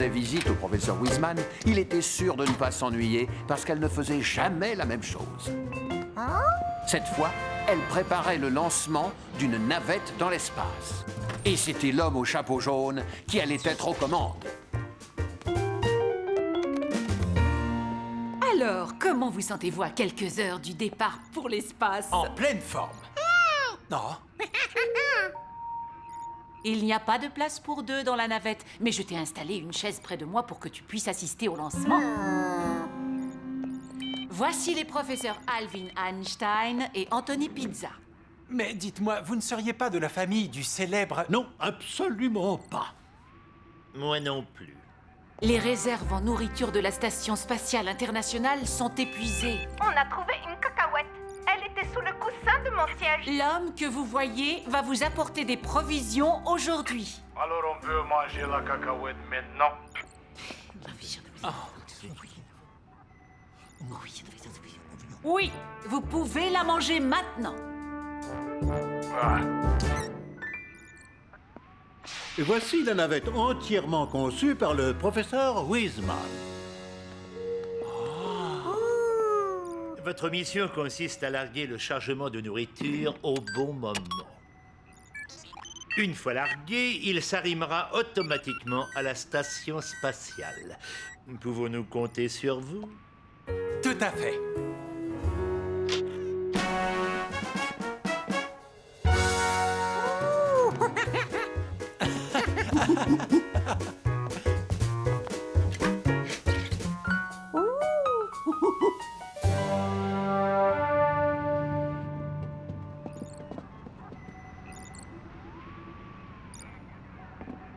rendait visite au professeur Wiseman, il était sûr de ne pas s'ennuyer parce qu'elle ne faisait jamais la même chose. Cette fois, elle préparait le lancement d'une navette dans l'espace. Et c'était l'homme au chapeau jaune qui allait être aux commandes. Alors, comment vous sentez-vous à quelques heures du départ pour l'espace? En pleine forme. Non. Il n'y a pas de place pour deux dans la navette, mais je t'ai installé une chaise près de moi pour que tu puisses assister au lancement. Voici les professeurs Alvin Einstein et Anthony Pizza. Mais dites-moi, vous ne seriez pas de la famille du célèbre... Non, absolument pas. Moi non plus. Les réserves en nourriture de la Station spatiale internationale sont épuisées. On a trouvé une cacahuète. Elle était sous le coussin de mon siège. L'homme que vous voyez va vous apporter des provisions aujourd'hui. Alors on peut manger la cacahuète maintenant. Oui, vous pouvez la manger maintenant. Ah. Et voici la navette entièrement conçue par le professeur Wiseman. Votre mission consiste à larguer le chargement de nourriture au bon moment. Une fois largué, il s'arrimera automatiquement à la station spatiale. Pouvons-nous compter sur vous? Tout à fait.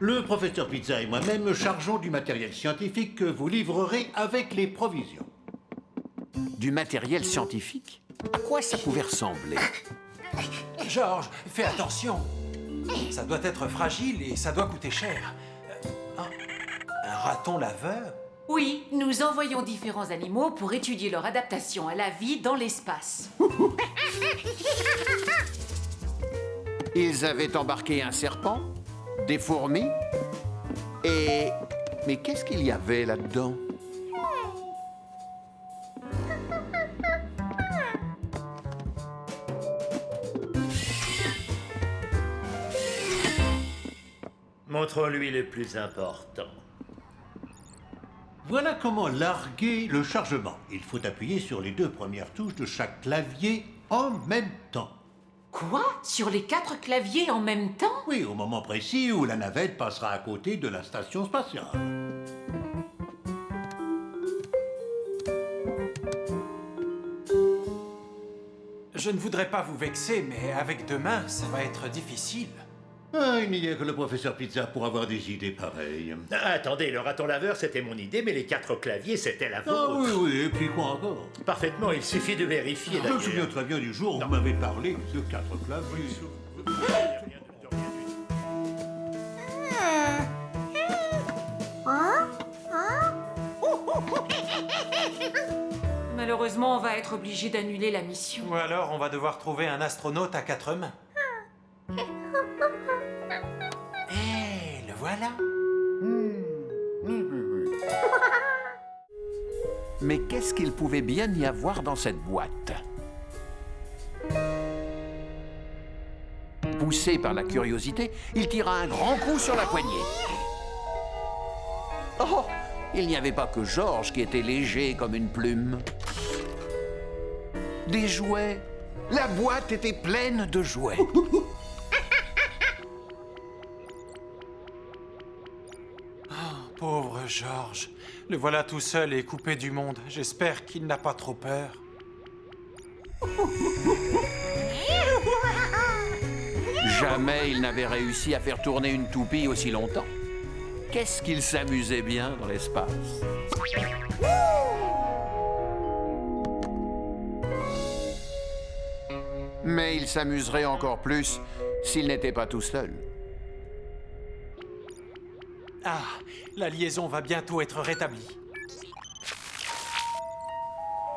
Le professeur Pizza et moi-même me chargeons du matériel scientifique que vous livrerez avec les provisions. Du matériel scientifique? À quoi ça pouvait ressembler? Georges, fais attention. Ça doit être fragile et ça doit coûter cher. Un raton laveur? Oui, nous envoyons différents animaux pour étudier leur adaptation à la vie dans l'espace. Ils avaient embarqué un serpent, des fourmis et... Mais qu'est-ce qu'il y avait là-dedans? Montrons-lui le plus important. Voilà comment larguer le chargement. Il faut appuyer sur les deux premières touches de chaque clavier en même temps. Quoi? Sur les 4 claviers en même temps? Oui, au moment précis où la navette passera à côté de la station spatiale. Je ne voudrais pas vous vexer, mais avec 2 mains, ça va être difficile. Ah, il n'y a que le professeur Pizza pour avoir des idées pareilles. Ah, attendez, le raton laveur, c'était mon idée, mais les 4 claviers, c'était la vôtre. Ah oui, et puis quoi encore? Parfaitement, il suffit de vérifier, Je me d'ailleurs. souviens très bien du jour où vous m'avez parlé de 4 claviers. Malheureusement, on va être obligé d'annuler la mission. Ou alors, on va devoir trouver un astronaute à 4 mains. Hé, le voilà. Mais qu'est-ce qu'il pouvait bien y avoir dans cette boîte? Poussé par la curiosité, il tira un grand coup sur la poignée. Oh! Il n'y avait pas que Georges qui était léger comme une plume. Des jouets. La boîte était pleine de jouets. Pauvre Georges. Le voilà tout seul et coupé du monde. J'espère qu'il n'a pas trop peur. Jamais il n'avait réussi à faire tourner une toupie aussi longtemps. Qu'est-ce qu'il s'amusait bien dans l'espace. Mais il s'amuserait encore plus s'il n'était pas tout seul. Ah, la liaison va bientôt être rétablie.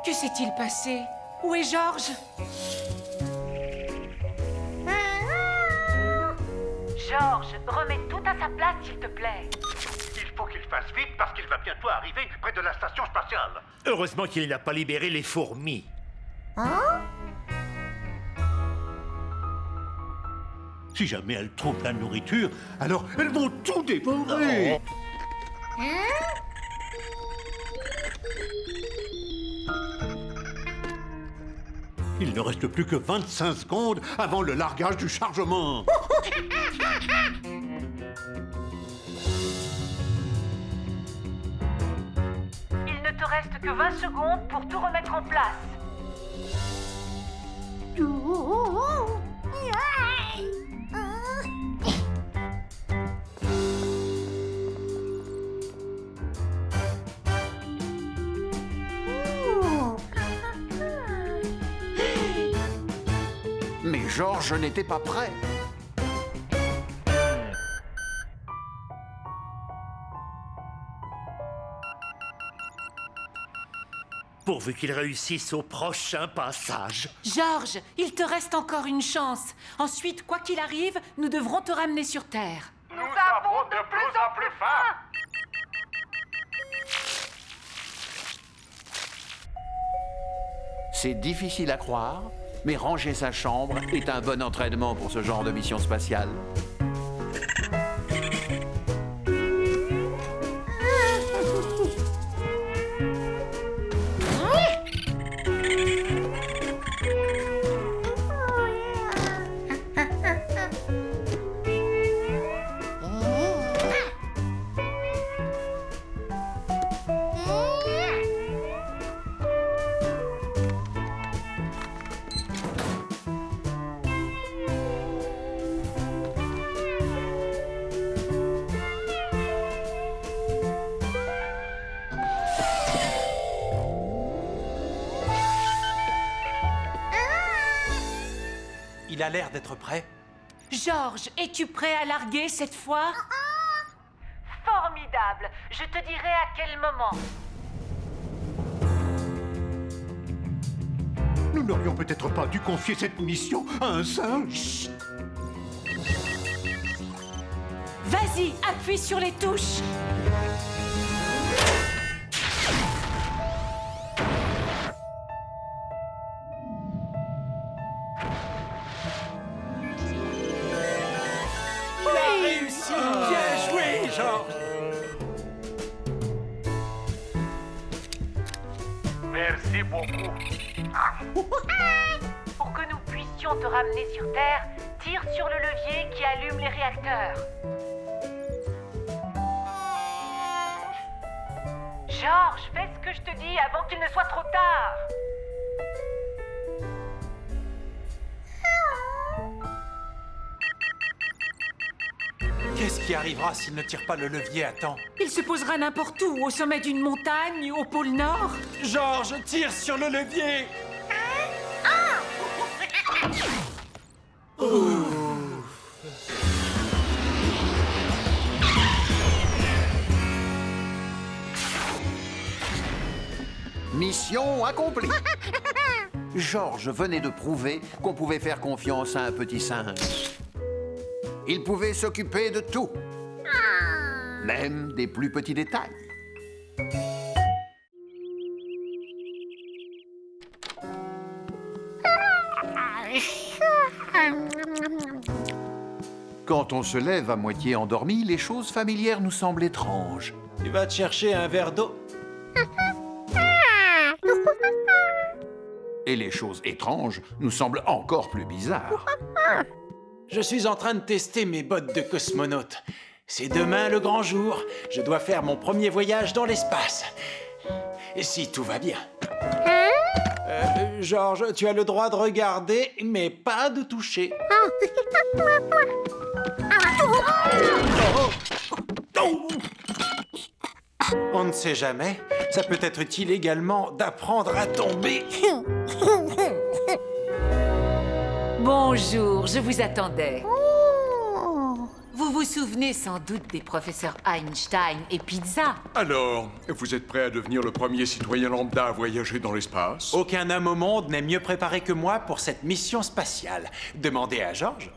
Que s'est-il passé? Où est Georges? Georges, remets tout à sa place, s'il te plaît. Il faut qu'il fasse vite parce qu'il va bientôt arriver près de la station spatiale. Heureusement qu'il n'a pas libéré les fourmis. Si jamais elles trouvent la nourriture, alors elles vont tout dévorer. Il ne reste plus que 25 secondes avant le largage du chargement. Il ne te reste que 20 secondes pour tout remettre en place. Mais Georges n'était pas prêt. Pourvu qu'il réussisse au prochain passage. Georges, il te reste encore une chance. Ensuite, quoi qu'il arrive, nous devrons te ramener sur Terre. Nous avons de plus en plus faim. C'est difficile à croire, mais ranger sa chambre est un bon entraînement pour ce genre de mission spatiale. Il a l'air d'être prêt. Georges, es-tu prêt à larguer cette fois? Formidable. Je te dirai à quel moment. Nous n'aurions peut-être pas dû confier cette mission à un singe. Vas-y, appuie sur les touches. Réussi. Bien joué, Georges. Merci beaucoup. Pour que nous puissions te ramener sur Terre, tire sur le levier qui allume les réacteurs. Georges, fais ce que je te dis avant qu'il ne soit trop tard. Qu'est-ce qui arrivera s'il ne tire pas le levier à temps? Il se posera n'importe où, au sommet d'une montagne, au pôle Nord. Georges, tire sur le levier. Mission accomplie. Georges venait de prouver qu'on pouvait faire confiance à un petit singe. Il pouvait s'occuper de tout, même des plus petits détails. Quand on se lève à moitié endormi, les choses familières nous semblent étranges. Tu vas te chercher un verre d'eau. Et les choses étranges nous semblent encore plus bizarres. Je suis en train de tester mes bottes de cosmonaute. C'est demain le grand jour. Je dois faire mon premier voyage dans l'espace. Et si tout va bien. Georges, tu as le droit de regarder, mais pas de toucher. On ne sait jamais. Ça peut être utile également d'apprendre à tomber. Bonjour, je vous attendais. Vous vous souvenez sans doute des professeurs Einstein et Pizza? Alors, vous êtes prêt à devenir le premier citoyen lambda à voyager dans l'espace? Aucun homme au monde n'est mieux préparé que moi pour cette mission spatiale. Demandez à Georges.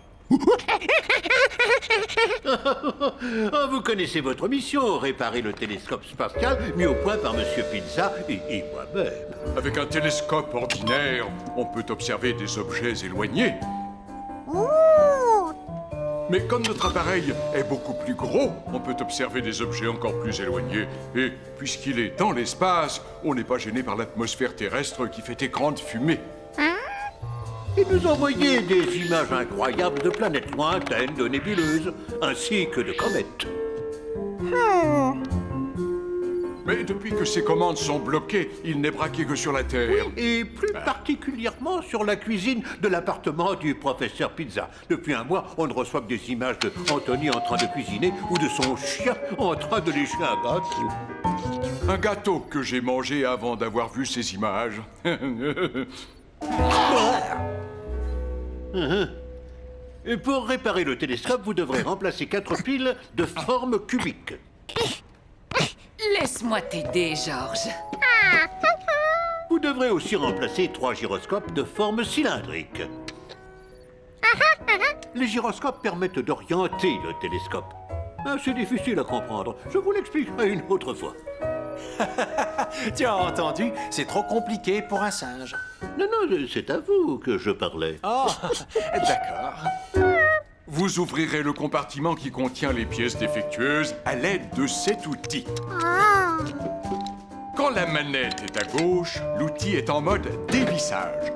Ah, vous connaissez votre mission, réparer le télescope spatial mis au point par Monsieur Pizza et moi-même. Avec un télescope ordinaire, on peut observer des objets éloignés. Mais comme notre appareil est beaucoup plus gros, on peut observer des objets encore plus éloignés. Et puisqu'il est dans l'espace, on n'est pas gêné par l'atmosphère terrestre qui fait écran de fumée. Et nous envoyer des images incroyables de planètes lointaines, de nébuleuses, ainsi que de comètes. Mais depuis que ces commandes sont bloquées, il n'est braqué que sur la Terre. Et plus particulièrement sur la cuisine de l'appartement du professeur Pizza. Depuis un mois, on ne reçoit que des images de Anthony en train de cuisiner ou de son chien en train de lécher un gâteau. Un gâteau que j'ai mangé avant d'avoir vu ces images. Et pour réparer le télescope, vous devrez remplacer 4 piles de forme cubique. Laisse-moi t'aider, Georges. Vous devrez aussi remplacer 3 gyroscopes de forme cylindrique. Les gyroscopes permettent d'orienter le télescope. Ah, c'est difficile à comprendre. Je vous l'expliquerai une autre fois. Tu as entendu? C'est trop compliqué pour un singe. Non, c'est à vous que je parlais. Oh, d'accord. Vous ouvrirez le compartiment qui contient les pièces défectueuses à l'aide de cet outil. Quand la manette est à gauche, l'outil est en mode dévissage.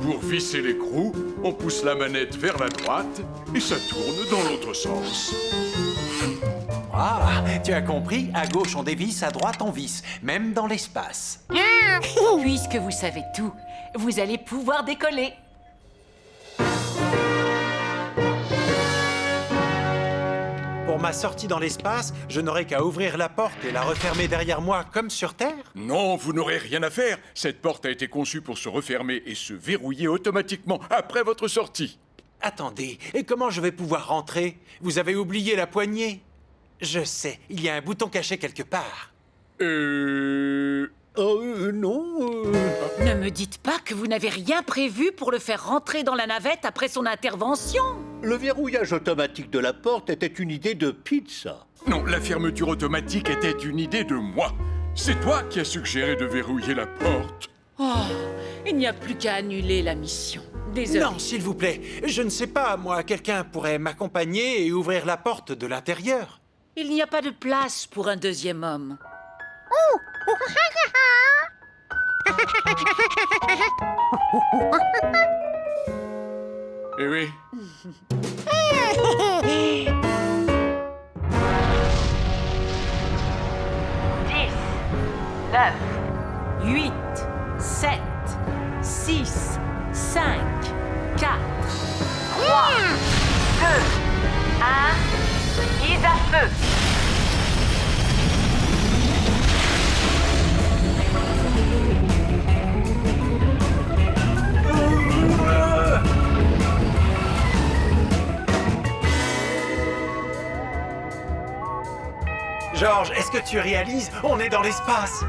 Pour visser l'écrou, on pousse la manette vers la droite et ça tourne dans l'autre sens. Ah, tu as compris? À gauche, on dévisse, à droite, on visse. Même dans l'espace. Puisque vous savez tout, vous allez pouvoir décoller. Pour ma sortie dans l'espace, je n'aurai qu'à ouvrir la porte et la refermer derrière moi comme sur Terre? Non, vous n'aurez rien à faire. Cette porte a été conçue pour se refermer et se verrouiller automatiquement après votre sortie. Attendez, et comment je vais pouvoir rentrer? Vous avez oublié la poignée? Je sais, il y a un bouton caché quelque part. Non. Ne me dites pas que vous n'avez rien prévu pour le faire rentrer dans la navette après son intervention. Le verrouillage automatique de la porte était une idée de Pizza. Non, la fermeture automatique était une idée de moi. C'est toi qui as suggéré de verrouiller la porte. Oh, il n'y a plus qu'à annuler la mission. Désolé. Non, s'il vous plaît, je ne sais pas, moi, quelqu'un pourrait m'accompagner et ouvrir la porte de l'intérieur. Il n'y a pas de place pour un deuxième homme. Eh oui. 10, 9, 8, 7, 6, 5, 4, 3, 2, 1, mise à feu. Georges, est-ce que tu réalises? On est dans l'espace.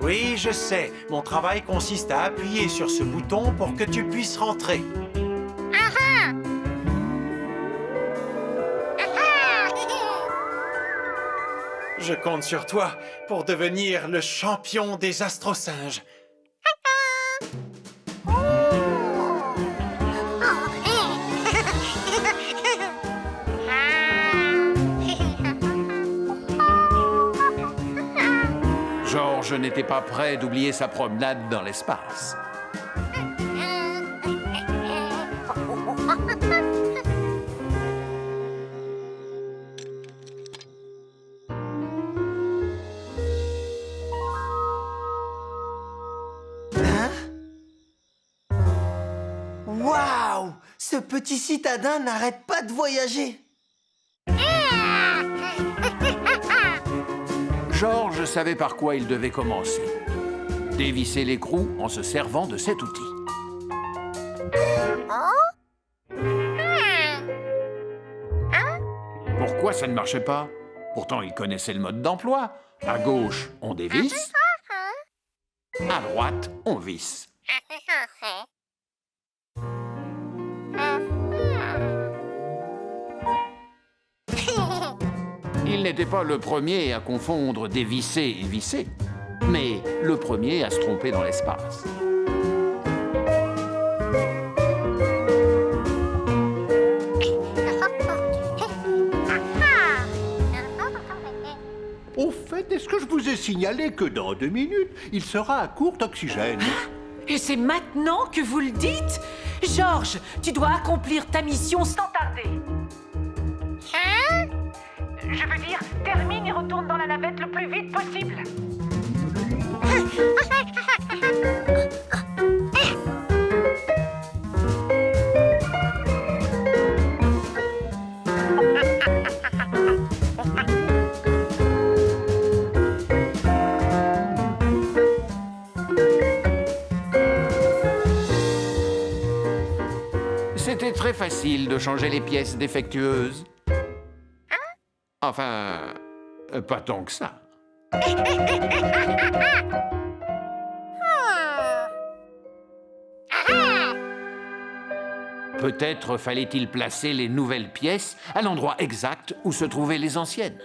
Oui, je sais. Mon travail consiste à appuyer sur ce bouton pour que tu puisses rentrer. Je compte sur toi pour devenir le champion des astrosinges. Georges n'était pas prêt d'oublier sa promenade dans l'espace. Waouh! Ce petit citadin n'arrête pas de voyager. Georges savait par quoi il devait commencer. Dévisser l'écrou en se servant de cet outil. Pourquoi ça ne marchait pas? Pourtant, il connaissait le mode d'emploi. À gauche, on dévisse. À droite, on visse. Il n'était pas le premier à confondre dévisser et visser, mais le premier à se tromper dans l'espace. Au fait, est-ce que je vous ai signalé que dans 2 minutes, il sera à court d'oxygène? Et c'est maintenant que vous le dites? Georges, tu dois accomplir ta mission sans tarder. Je veux dire, termine et retourne dans la navette le plus vite possible. C'était très facile de changer les pièces défectueuses. Enfin, pas tant que ça. Peut-être fallait-il placer les nouvelles pièces à l'endroit exact où se trouvaient les anciennes.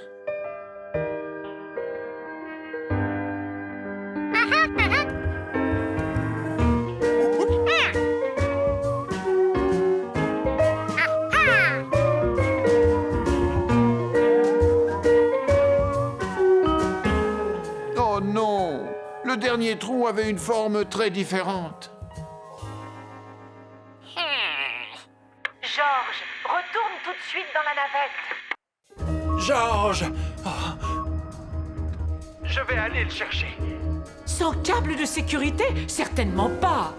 Oh non! Le dernier trou avait une forme très différente. Georges, retourne tout de suite dans la navette. Georges! Je vais aller le chercher. Sans câble de sécurité? Certainement pas.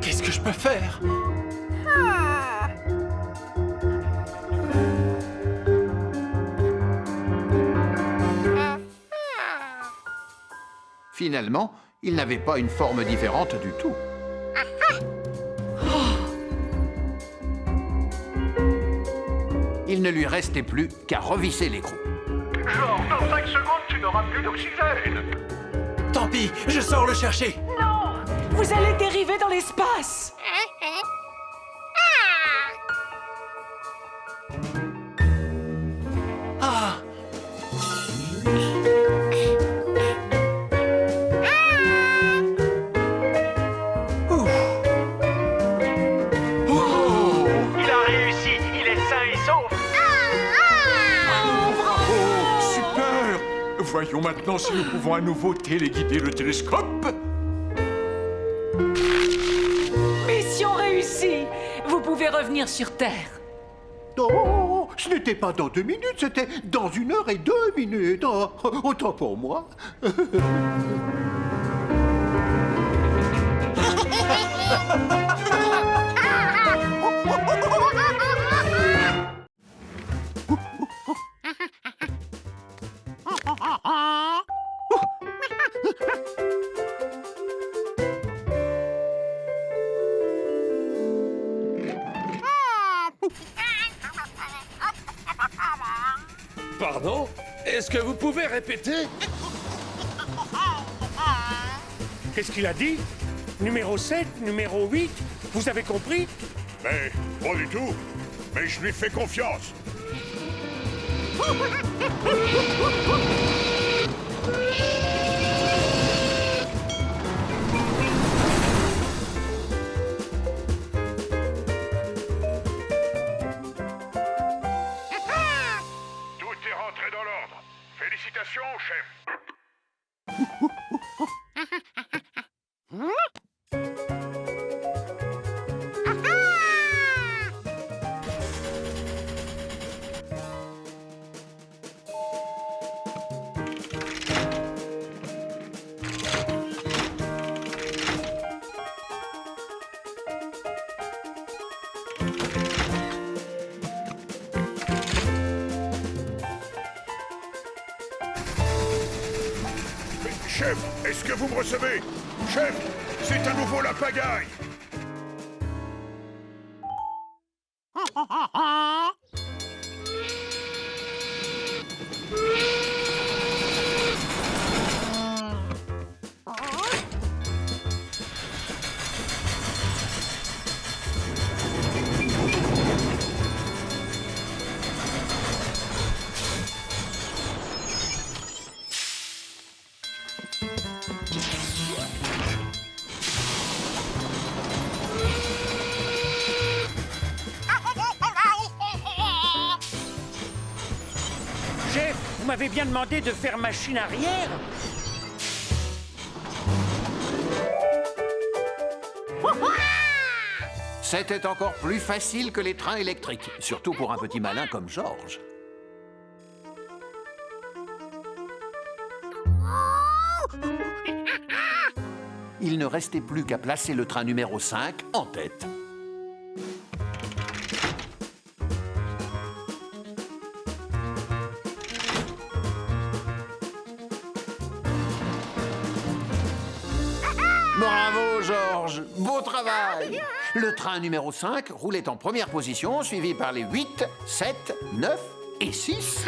Qu'est-ce que je peux faire? Finalement, il n'avait pas une forme différente du tout. Il ne lui restait plus qu'à revisser l'écrou. Genre, dans 5 secondes, tu n'auras plus d'oxygène. Tant pis, je sors le chercher. Non! Vous allez dériver dans l'espace! Ah! Ouf. Oh! Il a réussi, il est sain et sauf. Oh, super! Voyons maintenant si nous pouvons à nouveau téléguider le télescope. Mission réussie! Vous pouvez revenir sur Terre. Oh, ce n'était pas dans 2 minutes, c'était dans 1 heure et 2 minutes. Oh, autant pour moi. Pardon? Est-ce que vous pouvez répéter? Qu'est-ce qu'il a dit? Numéro 7, numéro 8, vous avez compris? Mais pas du tout. Mais je lui fais confiance. Tout est rentré dans l'ordre. Félicitations, chef. Chef, est-ce que vous me recevez? Chef, c'est à nouveau la pagaille. Chef, vous m'avez bien demandé de faire machine arrière. C'était encore plus facile que les trains électriques, surtout pour un petit malin comme George. Il ne restait plus qu'à placer le train numéro 5 en tête. Bravo, George! Beau travail! Le train numéro 5 roulait en première position, suivi par les 8, 7, 9 et 6.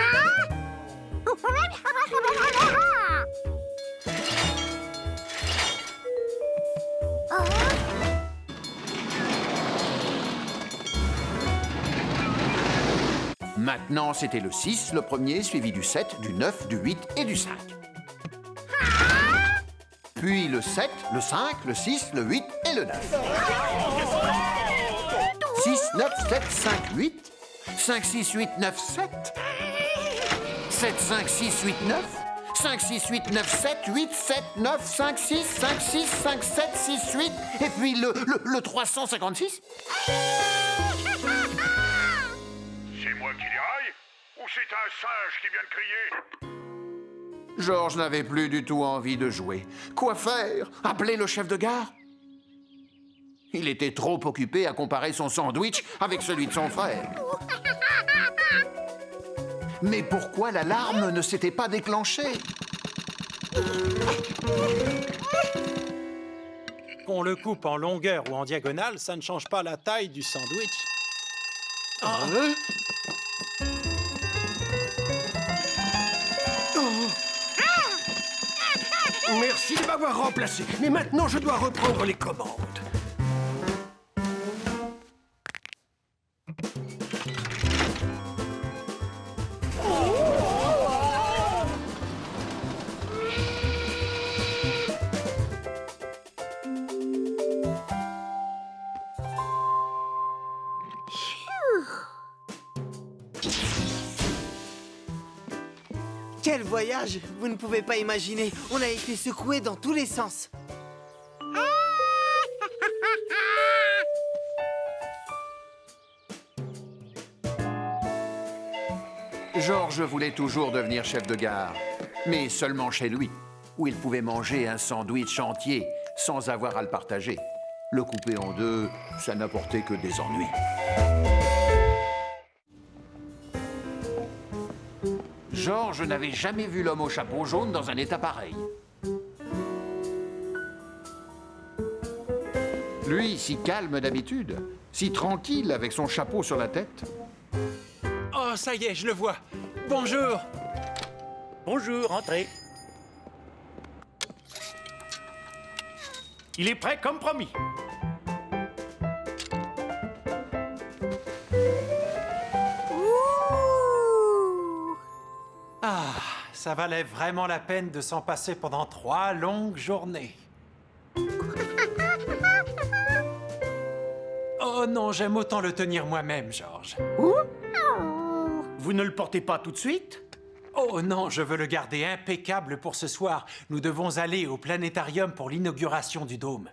Maintenant, c'était le 6, le premier, suivi du 7, du 9, du 8 et du 5. Puis le 7, le 5, le 6, le 8 et le 9. 6, 9, 7, 5, 8. 5, 6, 8, 9, 7. 7, 5, 6, 8, 9. 5, 6, 8, 9, 7, 8, 7, 9, 5, 6, 5, 6, 5, 7, 6, 8. Et puis le 356. C'est moi qui déraille? Ou c'est un singe qui vient de crier? George n'avait plus du tout envie de jouer. Quoi faire? Appeler le chef de gare? Il était trop occupé à comparer son sandwich avec celui de son frère. Mais pourquoi l'alarme ne s'était pas déclenchée? Qu'on le coupe en longueur ou en diagonale, ça ne change pas la taille du sandwich. Merci de m'avoir remplacé. Mais maintenant, je dois reprendre les commandes. Quel voyage! Vous ne pouvez pas imaginer. On a été secoués dans tous les sens. George voulait toujours devenir chef de gare, mais seulement chez lui, où il pouvait manger un sandwich entier sans avoir à le partager. Le couper en deux, ça n'apportait que des ennuis. George n'avait jamais vu l'homme au chapeau jaune dans un état pareil. Lui, si calme d'habitude, si tranquille avec son chapeau sur la tête. Oh, ça y est, je le vois. Bonjour. Bonjour, entrez. Il est prêt comme promis. Ah, ça valait vraiment la peine de s'en passer pendant 3 longues journées. Oh non, j'aime autant le tenir moi-même, George. Vous ne le portez pas tout de suite? Oh non, je veux le garder impeccable pour ce soir. Nous devons aller au planétarium pour l'inauguration du dôme.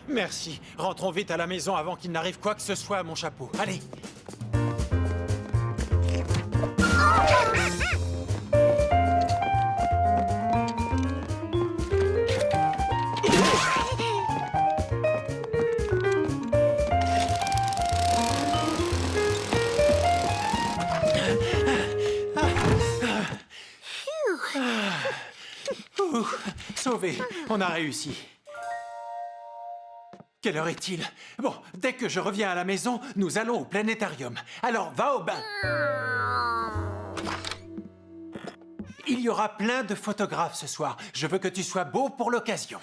Merci. Rentrons vite à la maison avant qu'il n'arrive quoi que ce soit à mon chapeau. Allez. Sauvé. On a réussi. Quelle heure est-il? Bon, dès que je reviens à la maison, nous allons au planétarium. Alors, va au bain. Il y aura plein de photographes ce soir. Je veux que tu sois beau pour l'occasion.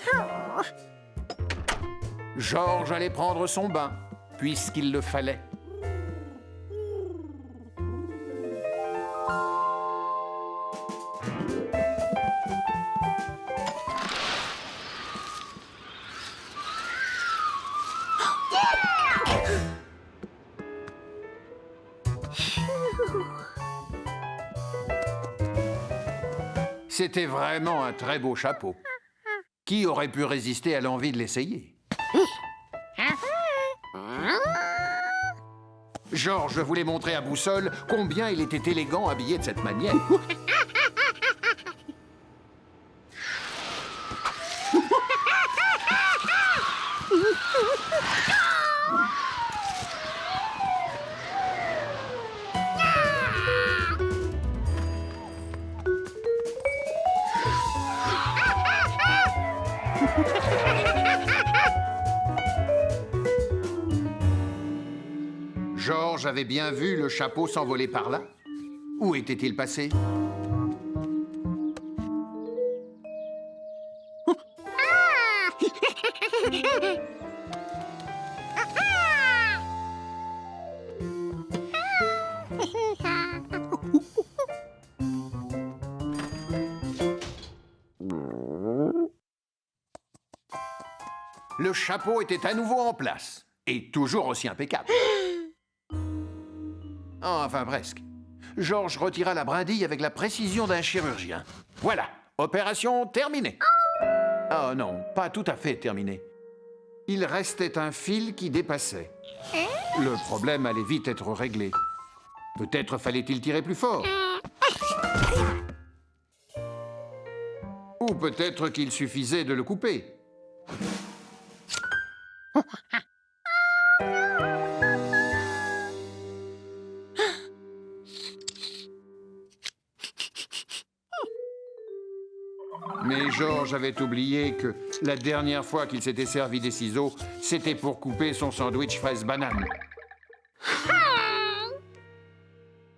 Georges allait prendre son bain, puisqu'il le fallait. C'était vraiment un très beau chapeau. Qui aurait pu résister à l'envie de l'essayer? Georges voulait montrer à Boussole combien il était élégant habillé de cette manière. Georges avait bien vu le chapeau s'envoler par là. Où était-il passé? Le chapeau était à nouveau en place, et toujours aussi impeccable. Enfin, presque. Georges retira la brindille avec la précision d'un chirurgien. Voilà, opération terminée. Oh non, pas tout à fait terminée. Il restait un fil qui dépassait. Le problème allait vite être réglé. Peut-être fallait-il tirer plus fort. Ou peut-être qu'il suffisait de le couper. Mais Georges avait oublié que la dernière fois qu'il s'était servi des ciseaux, c'était pour couper son sandwich fraise-banane.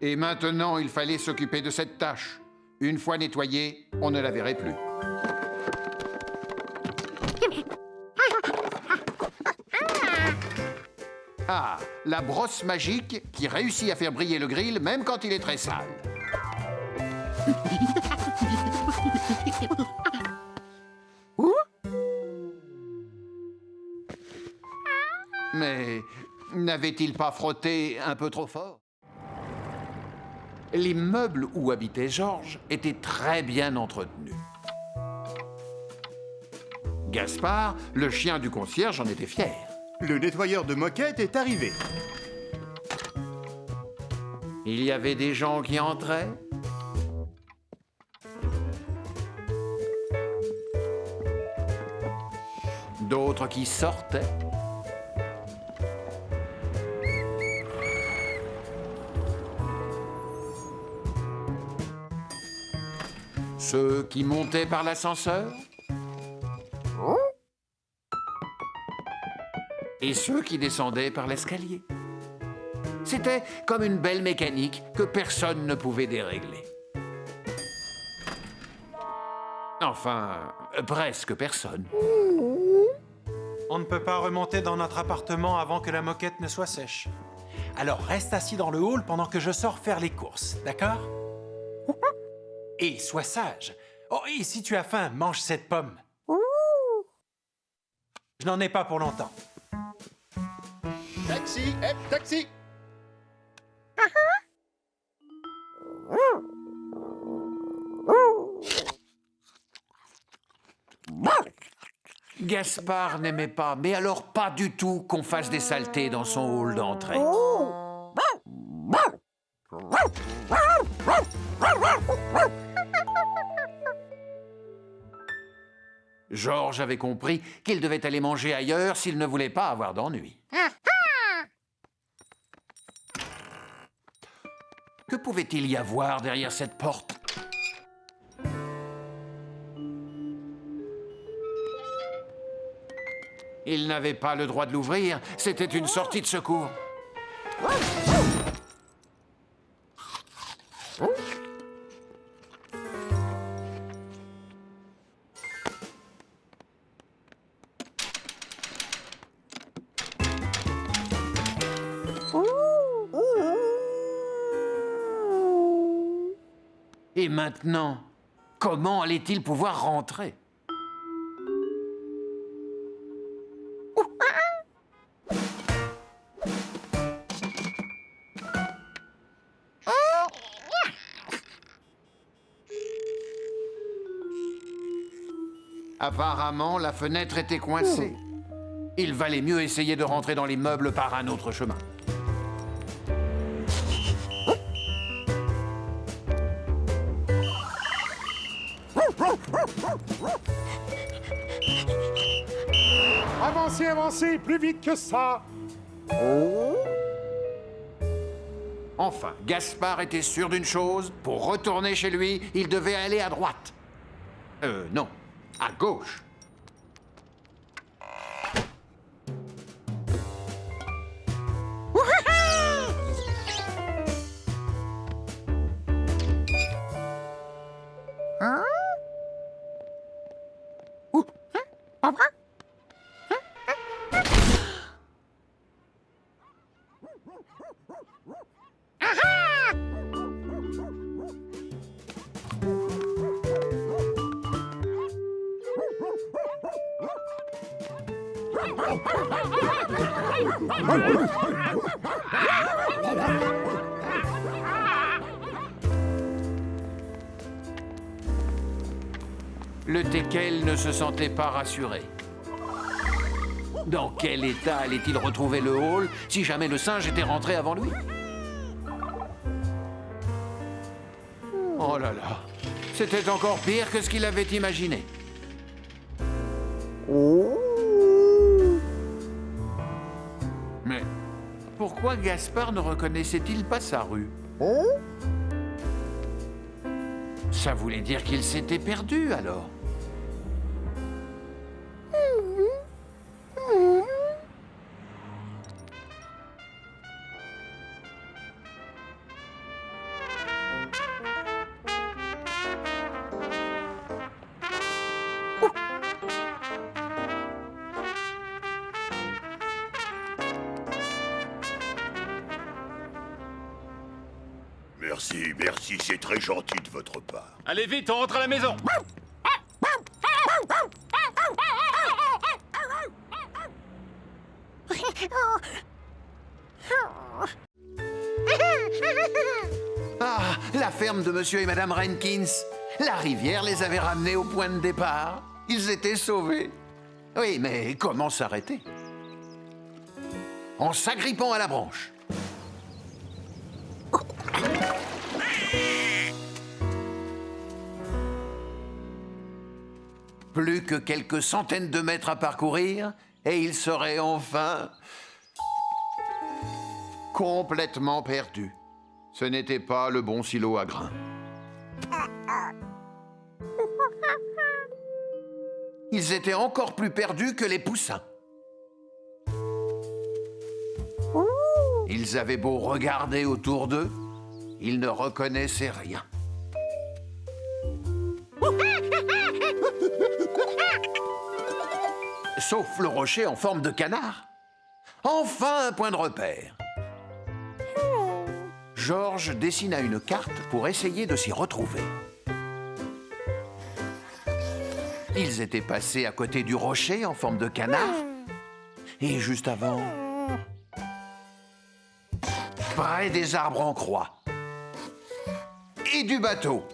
Et maintenant, il fallait s'occuper de cette tâche. Une fois nettoyée, on ne la verrait plus. Ah, la brosse magique qui réussit à faire briller le grill même quand il est très sale. Mais n'avait-il pas frotté un peu trop fort? L'immeuble où habitait Georges était très bien entretenu. Gaspard, le chien du concierge, en était fier. Le nettoyeur de moquette est arrivé. Il y avait des gens qui entraient. D'autres qui sortaient. Ceux qui montaient par l'ascenseur. Et ceux qui descendaient par l'escalier. C'était comme une belle mécanique que personne ne pouvait dérégler. Enfin, presque personne. On ne peut pas remonter dans notre appartement avant que la moquette ne soit sèche. Alors reste assis dans le hall pendant que je sors faire les courses, d'accord? Et sois sage. Oh, et si tu as faim, mange cette pomme. Je n'en ai pas pour longtemps. Taxi, taxi. Gaspard n'aimait pas, mais alors pas du tout, qu'on fasse des saletés dans son hall d'entrée. Georges avait compris qu'il devait aller manger ailleurs s'il ne voulait pas avoir d'ennui. Que pouvait-il y avoir derrière cette porte? Il n'avait pas le droit de l'ouvrir, c'était une sortie de secours. Et maintenant, comment allait-il pouvoir rentrer? Apparemment, la fenêtre était coincée. Il valait mieux essayer de rentrer dans l'immeuble par un autre chemin. Avancez, avancez, plus vite que ça. Enfin, Gaspard était sûr d'une chose. Pour retourner chez lui, il devait aller à droite. Non, à gauche. Le teckel ne se sentait pas rassuré. Dans quel état allait-il retrouver le hall si jamais le singe était rentré avant lui? Oh là là, c'était encore pire que ce qu'il avait imaginé. Mais pourquoi Gaspard ne reconnaissait-il pas sa rue? Ça voulait dire qu'il s'était perdu, alors. Merci, c'est très gentil de votre part. Allez vite, on rentre à la maison. Ah, la ferme de Monsieur et Madame Renkins. La rivière les avait ramenés au point de départ. Ils étaient sauvés. Oui, mais comment s'arrêter? En s'agrippant à la branche. Plus que quelques centaines de mètres à parcourir, et il serait enfin complètement perdu. Ce n'était pas le bon silo à grains. Ils étaient encore plus perdus que les poussins. Ils avaient beau regarder autour d'eux, ils ne reconnaissaient rien. Sauf le rocher en forme de canard. Enfin un point de repère. Georges dessina une carte pour essayer de s'y retrouver. Ils étaient passés à côté du rocher en forme de canard. Et juste avant, près des arbres en croix. Et du bateau.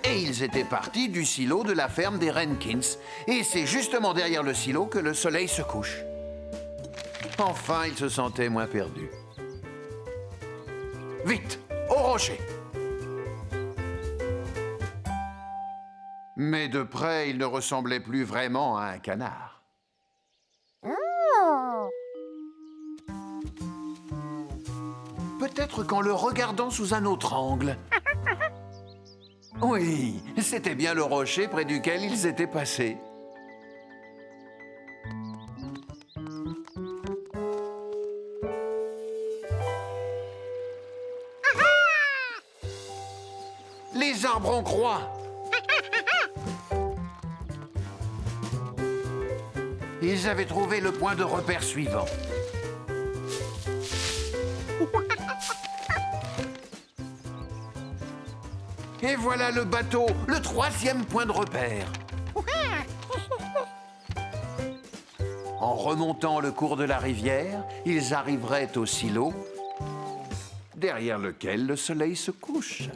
Et ils étaient partis du silo de la ferme des Renkins. Et c'est justement derrière le silo que le soleil se couche. Enfin, ils se sentaient moins perdus. Vite, au rocher! Mais de près, il ne ressemblait plus vraiment à un canard. Peut-être qu'en le regardant sous un autre angle. Oui, c'était bien le rocher près duquel ils étaient passés. Les arbres en croix. Ils avaient trouvé le point de repère suivant. Et voilà le bateau, le 3e point de repère. En remontant le cours de la rivière, ils arriveraient au silo, derrière lequel le soleil se couche.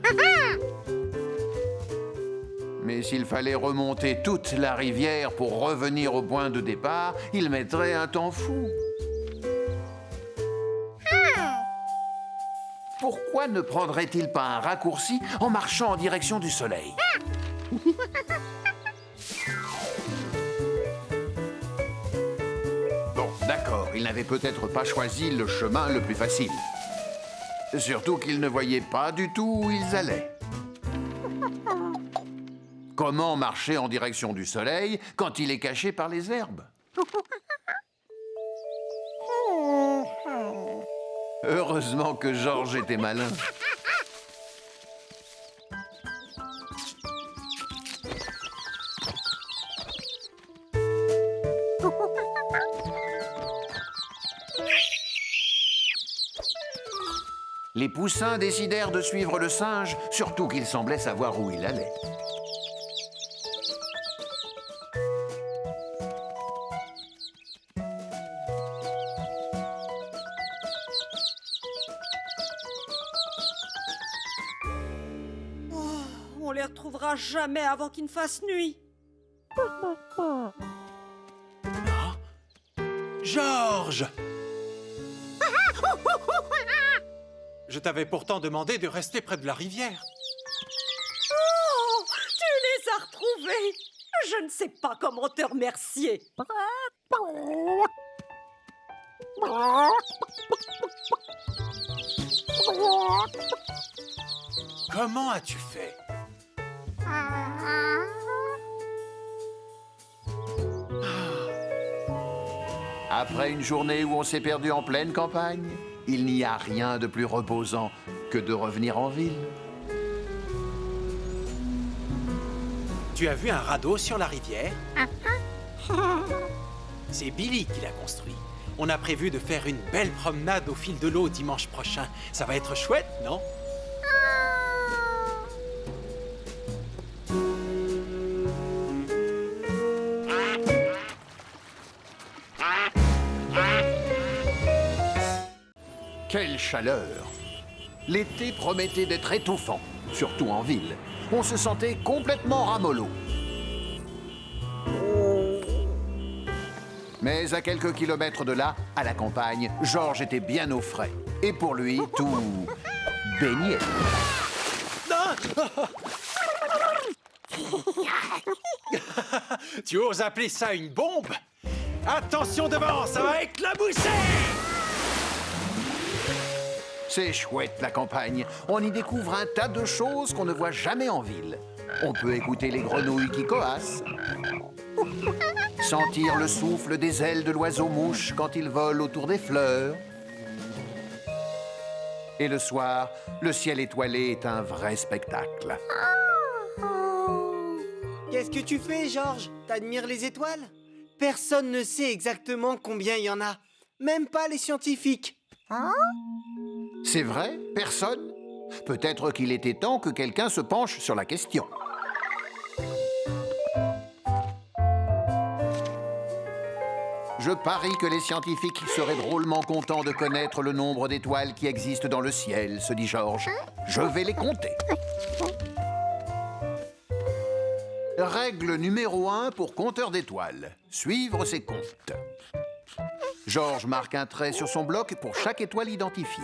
Mais s'il fallait remonter toute la rivière pour revenir au point de départ, il mettrait un temps fou. Pourquoi ne prendrait-il pas un raccourci en marchant en direction du soleil? Bon, d'accord, il n'avait peut-être pas choisi le chemin le plus facile. Surtout qu'ils ne voyaient pas du tout où ils allaient. Comment marcher en direction du soleil quand il est caché par les herbes? Heureusement que Georges était malin. Les poussins décidèrent de suivre le singe, surtout qu'il semblait savoir où il allait. On les retrouvera jamais avant qu'il ne fasse nuit. Georges! Je t'avais pourtant demandé de rester près de la rivière. Oh, tu les as retrouvés. Je ne sais pas comment te remercier. Comment as-tu fait? Après une journée où on s'est perdu en pleine campagne, il n'y a rien de plus reposant que de revenir en ville. Tu as vu un radeau sur la rivière? C'est Billy qui l'a construit. On a prévu de faire une belle promenade au fil de l'eau dimanche prochain. Ça va être chouette, non? Quelle chaleur! L'été promettait d'être étouffant, surtout en ville. On se sentait complètement ramollo. Mais à quelques kilomètres de là, à la campagne, Georges était bien au frais. Et pour lui, tout baignait. Tu oses appeler ça une bombe? Attention devant, ça va éclabousser! C'est chouette, la campagne. On y découvre un tas de choses qu'on ne voit jamais en ville. On peut écouter les grenouilles qui coassent, sentir le souffle des ailes de l'oiseau-mouche quand il vole autour des fleurs. Et le soir, le ciel étoilé est un vrai spectacle. Qu'est-ce que tu fais, Georges? T'admires les étoiles? Personne ne sait exactement combien il y en a. Même pas les scientifiques. C'est vrai? Personne? Peut-être qu'il était temps que quelqu'un se penche sur la question. Je parie que les scientifiques seraient drôlement contents de connaître le nombre d'étoiles qui existent dans le ciel, se dit Georges. Je vais les compter. Règle numéro 1 pour compteur d'étoiles. Suivre ses comptes. Georges marque un trait sur son bloc pour chaque étoile identifiée.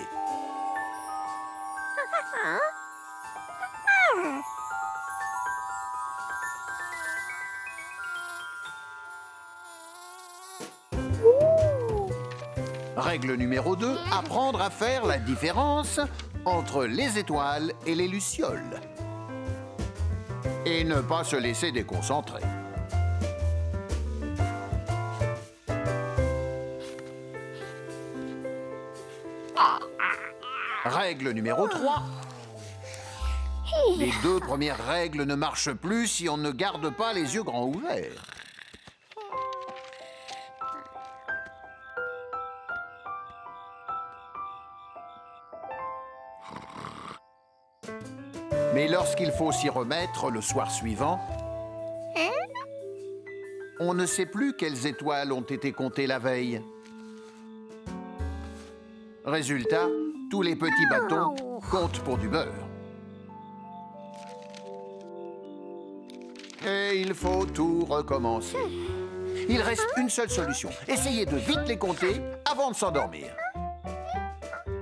Règle numéro 2, apprendre à faire la différence entre les étoiles et les lucioles. Et ne pas se laisser déconcentrer. Règle numéro 3, Les 2 premières règles ne marchent plus si on ne garde pas les yeux grands ouverts. Mais lorsqu'il faut s'y remettre le soir suivant, on ne sait plus quelles étoiles ont été comptées la veille. Résultat, tous les petits bâtons comptent pour du beurre. Et il faut tout recommencer. Il reste une seule solution. Essayez de vite les compter avant de s'endormir.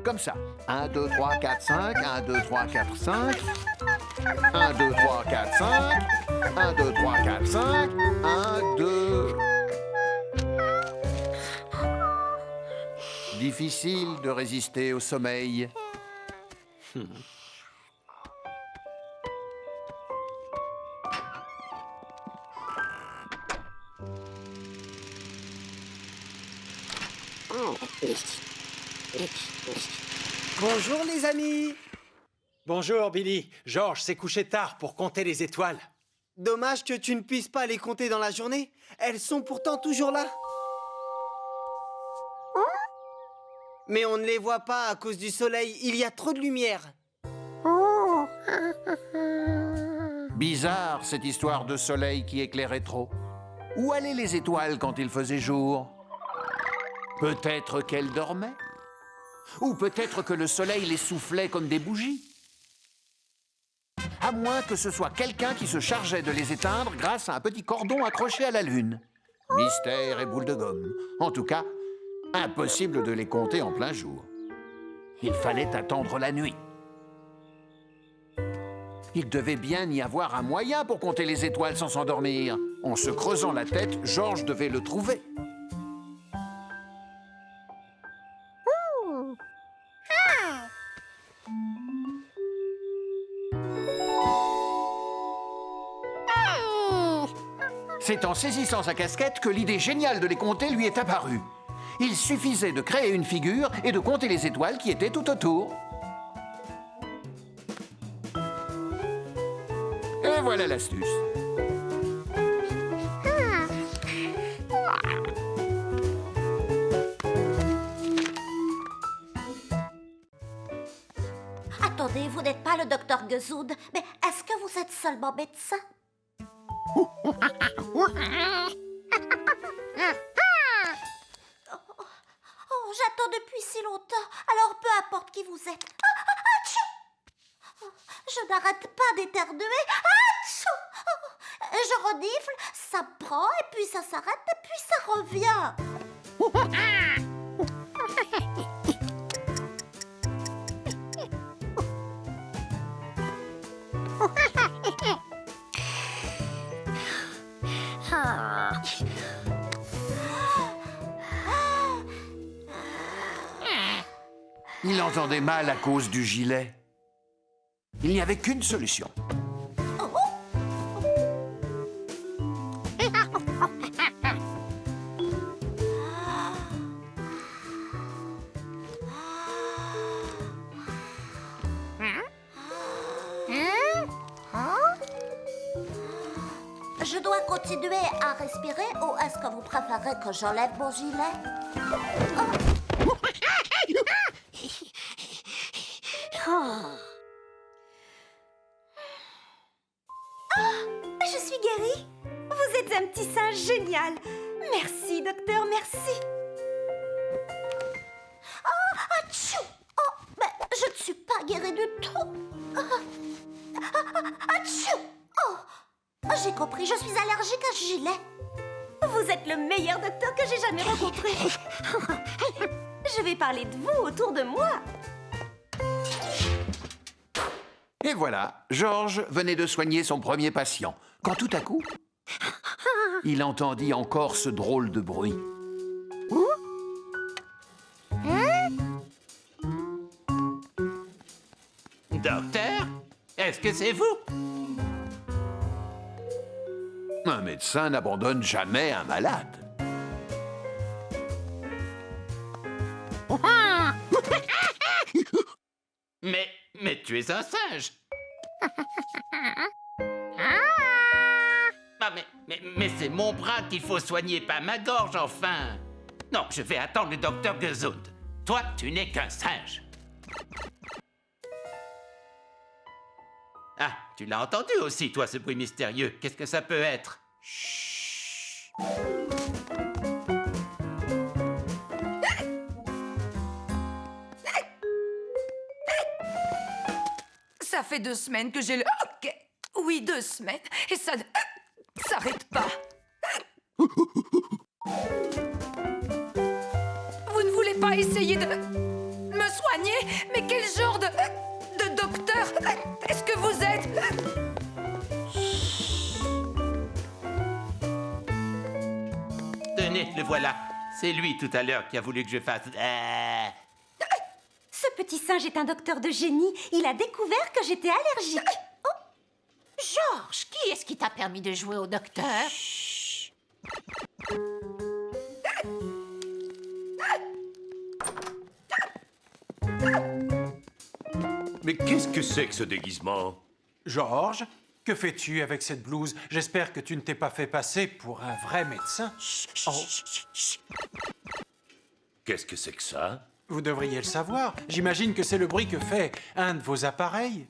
Comme ça. 1, 2, 3, 4, 5. 1, 2, 3, 4, 5. 1, 2, 3, 4, 5. 1, 2, 3, 4, 5. 1, 2... Difficile de résister au sommeil. Bonjour les amis. Bonjour, Billy. George s'est couché tard pour compter les étoiles. Dommage que tu ne puisses pas les compter dans la journée. Elles sont pourtant toujours là. Mais on ne les voit pas à cause du soleil. Il y a trop de lumière. Bizarre, cette histoire de soleil qui éclairait trop. Où allaient les étoiles quand il faisait jour? Peut-être qu'elles dormaient? Ou peut-être que le soleil les soufflait comme des bougies? À moins que ce soit quelqu'un qui se chargeait de les éteindre grâce à un petit cordon accroché à la lune. Mystère et boule de gomme. En tout cas, impossible de les compter en plein jour. Il fallait attendre la nuit. Il devait bien y avoir un moyen pour compter les étoiles sans s'endormir. En se creusant la tête, George devait le trouver. C'est en saisissant sa casquette que l'idée géniale de les compter lui est apparue. Il suffisait de créer une figure et de compter les étoiles qui étaient tout autour. Et voilà l'astuce. Attendez, vous n'êtes pas le docteur Gezoud, mais est-ce que vous êtes seulement médecin? Oh, j'attends depuis si longtemps, alors peu importe qui vous êtes. Je n'arrête pas d'éternuer. Je renifle, ça prend, et puis ça s'arrête, et puis ça revient. Il entendait mal à cause du gilet. Il n'y avait qu'une solution. Je dois continuer à respirer ou est-ce que vous préférez que j'enlève mon gilet? Je suis guérie. Vous êtes un petit singe génial. Merci, docteur, merci. Atchou! Oh, mais je ne suis pas guérie du tout. Atchou! Oh, j'ai compris, je suis allergique à ce gilet. Vous êtes le meilleur docteur que j'ai jamais rencontré. Je vais parler de vous autour de moi. Et voilà, George venait de soigner son premier patient, quand tout à coup, il entendit encore ce drôle de bruit. Docteur, est-ce que c'est vous? Un médecin n'abandonne jamais un malade. Mais tu es un singe. Ah, mais c'est mon bras qu'il faut soigner, pas ma gorge, enfin. Non, je vais attendre le docteur Gesund. Toi, tu n'es qu'un singe. Ah, tu l'as entendu aussi, toi, ce bruit mystérieux. Qu'est-ce que ça peut être? Chut. Ça fait 2 semaines que j'ai le... Ok. Oui, 2 semaines. Et ça ne s'arrête pas. Vous ne voulez pas essayer de me soigner? Mais quel genre de docteur est-ce que vous êtes? Tenez, le voilà. C'est lui, tout à l'heure, qui a voulu que je fasse... Ce petit singe est un docteur de génie. Il a découvert que j'étais allergique. Georges, qui est-ce qui t'a permis de jouer au docteur? Mais qu'est-ce que c'est que ce déguisement? Georges, que fais-tu avec cette blouse? J'espère que tu ne t'es pas fait passer pour un vrai médecin. Oh. Qu'est-ce que c'est que ça? Vous devriez le savoir. J'imagine que c'est le bruit que fait un de vos appareils.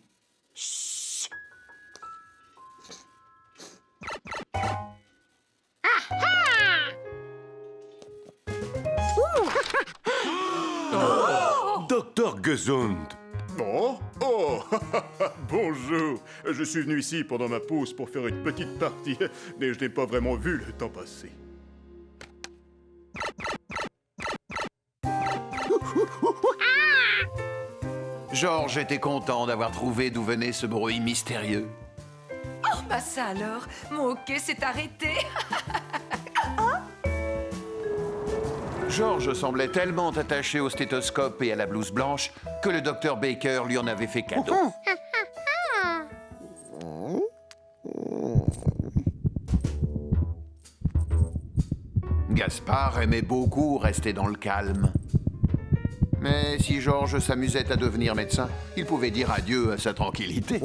Docteur Gesund. Oh, oh, bonjour. Je suis venu ici pendant ma pause pour faire une petite partie, mais je n'ai pas vraiment vu le temps passer. Georges était content d'avoir trouvé d'où venait ce bruit mystérieux. Oh, bah ça alors. Mon hockey s'est arrêté. Georges semblait tellement attaché au stéthoscope et à la blouse blanche que le docteur Baker lui en avait fait cadeau. Gaspard aimait beaucoup rester dans le calme. Mais si Georges s'amusait à devenir médecin, il pouvait dire adieu à sa tranquillité.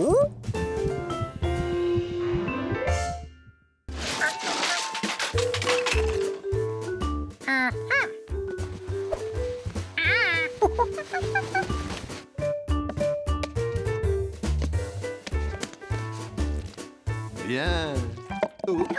Bien. Oups.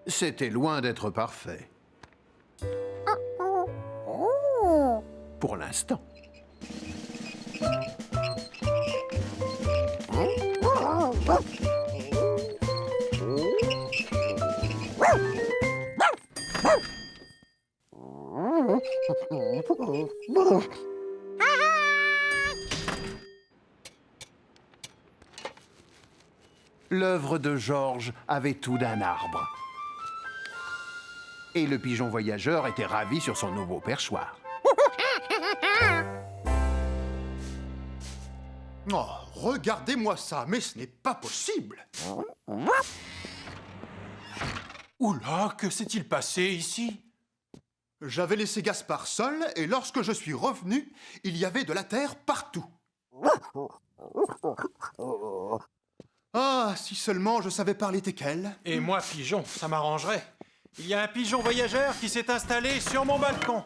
C'était loin d'être parfait. Pour l'instant. L'œuvre de Georges avait tout d'un arbre. Et le pigeon voyageur était ravi sur son nouveau perchoir. Oh, regardez-moi ça, mais ce n'est pas possible. Oula, que s'est-il passé ici? J'avais laissé Gaspard seul, et lorsque je suis revenu, il y avait de la terre partout. Ah, si seulement je savais parler teckel. Et moi, pigeon, ça m'arrangerait. Il y a un pigeon voyageur qui s'est installé sur mon balcon.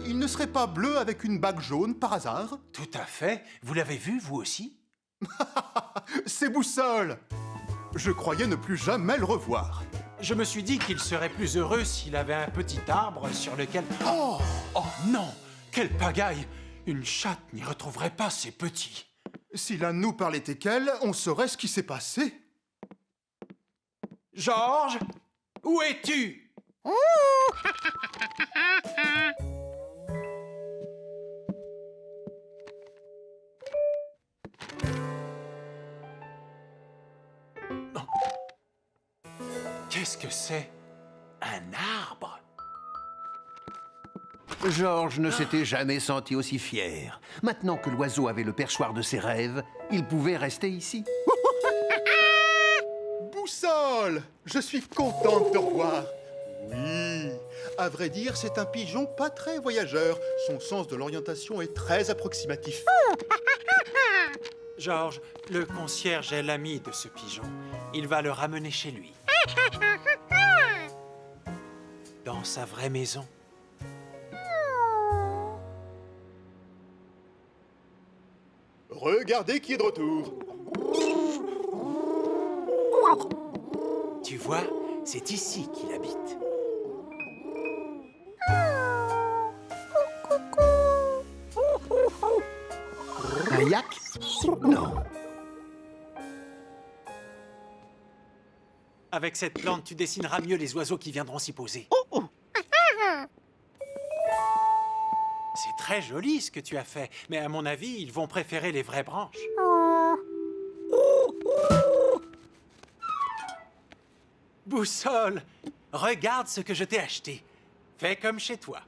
Il ne serait pas bleu avec une bague jaune, par hasard? Tout à fait. Vous l'avez vu, vous aussi? C'est Boussole! Je croyais ne plus jamais le revoir. Je me suis dit qu'il serait plus heureux s'il avait un petit arbre sur lequel... Oh! Oh non! Quelle pagaille! Une chatte n'y retrouverait pas ses petits. Si l'un de nous parlait qu'elle, on saurait ce qui s'est passé. Georges, où es-tu? Qu'est-ce que c'est? Un arbre? Georges ne s'était jamais senti aussi fier. Maintenant que l'oiseau avait le perchoir de ses rêves, il pouvait rester ici. Boussole! Je suis content de te revoir. Oui, à vrai dire, c'est un pigeon pas très voyageur. Son sens de l'orientation est très approximatif. Georges, le concierge est l'ami de ce pigeon. Il va le ramener chez lui. Dans sa vraie maison. Regardez qui est de retour. Tu vois, c'est ici qu'il habite. Un yak? Non. Avec cette plante, tu dessineras mieux les oiseaux qui viendront s'y poser. C'est très joli ce que tu as fait, mais à mon avis, ils vont préférer les vraies branches. Boussole, regarde ce que je t'ai acheté. Fais comme chez toi.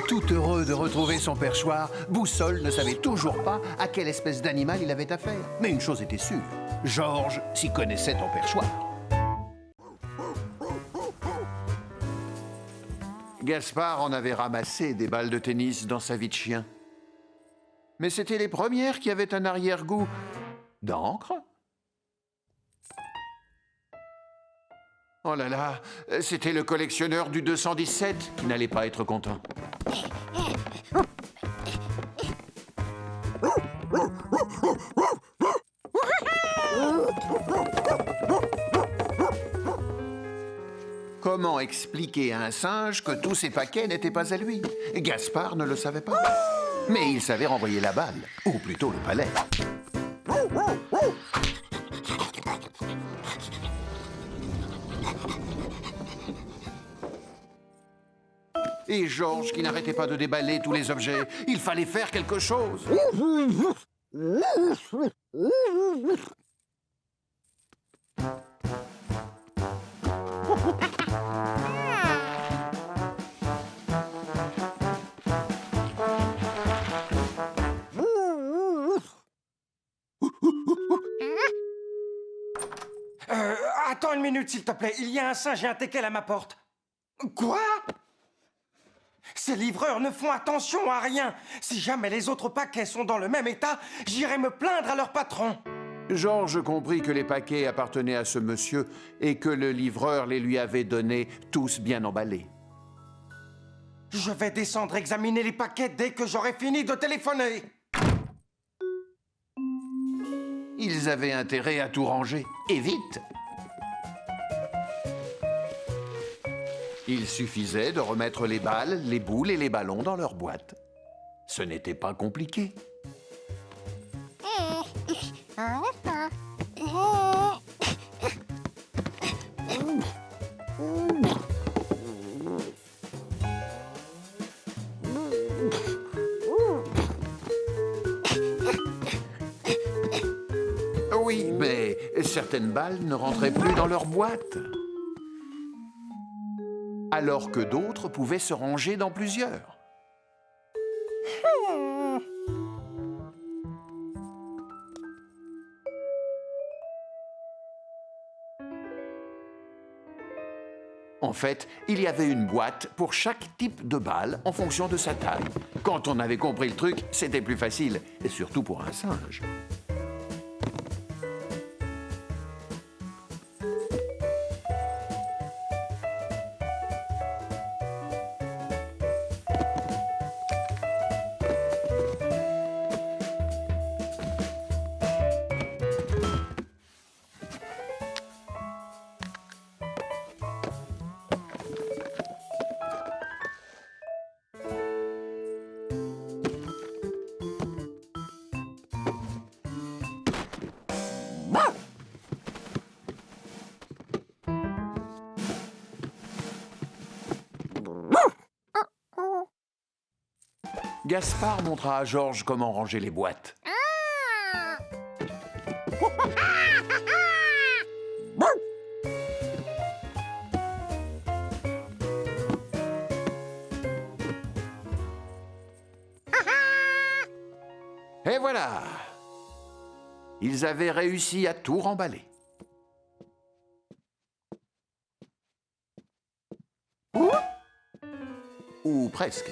Tout heureux de retrouver son perchoir, Boussole ne savait toujours pas à quelle espèce d'animal il avait affaire. Mais une chose était sûre, Georges s'y connaissait en perchoir. Gaspard en avait ramassé des balles de tennis dans sa vie de chien. Mais c'était les premières qui avaient un arrière-goût d'encre. Oh là là, c'était le collectionneur du 217 qui n'allait pas être content. Comment expliquer à un singe que tous ses paquets n'étaient pas à lui? Gaspard ne le savait pas. Mais il savait renvoyer la balle, ou plutôt le palais. Et Georges qui n'arrêtait pas de déballer tous les objets. Il fallait faire quelque chose. Attends une minute, s'il te plaît. Il y a un singe et un teckel à ma porte. Quoi? Ces livreurs ne font attention à rien. Si jamais les autres paquets sont dans le même état, j'irai me plaindre à leur patron. Georges comprit que les paquets appartenaient à ce monsieur et que le livreur les lui avait donnés tous bien emballés. Je vais descendre examiner les paquets dès que j'aurai fini de téléphoner. Ils avaient intérêt à tout ranger, et vite. Il suffisait de remettre les balles, les boules et les ballons dans leur boîte. Ce n'était pas compliqué. Oui, mais certaines balles ne rentraient plus dans leur boîte. Alors que d'autres pouvaient se ranger dans plusieurs. En fait, il y avait une boîte pour chaque type de balle en fonction de sa taille. Quand on avait compris le truc, c'était plus facile, et surtout pour un singe. Gaspard montra à Georges comment ranger les boîtes. Et voilà! Ils avaient réussi à tout remballer. Ou presque.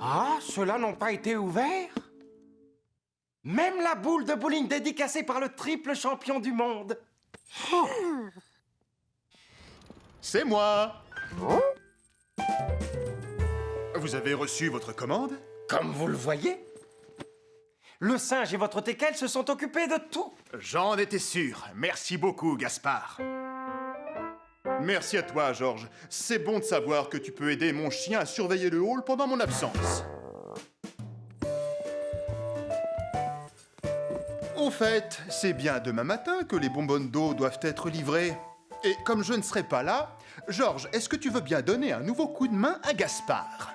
Ah, ceux-là n'ont pas été ouverts? Même la boule de bowling dédicacée par le triple champion du monde. Oh. C'est moi. Vous avez reçu votre commande? Comme vous le voyez, le singe et votre teckel se sont occupés de tout. J'en étais sûr. Merci beaucoup, Gaspard. Merci à toi, Georges. C'est bon de savoir que tu peux aider mon chien à surveiller le hall pendant mon absence. Au fait, c'est bien demain matin que les bonbons d'eau doivent être livrés. Et comme je ne serai pas là, Georges, est-ce que tu veux bien donner un nouveau coup de main à Gaspard?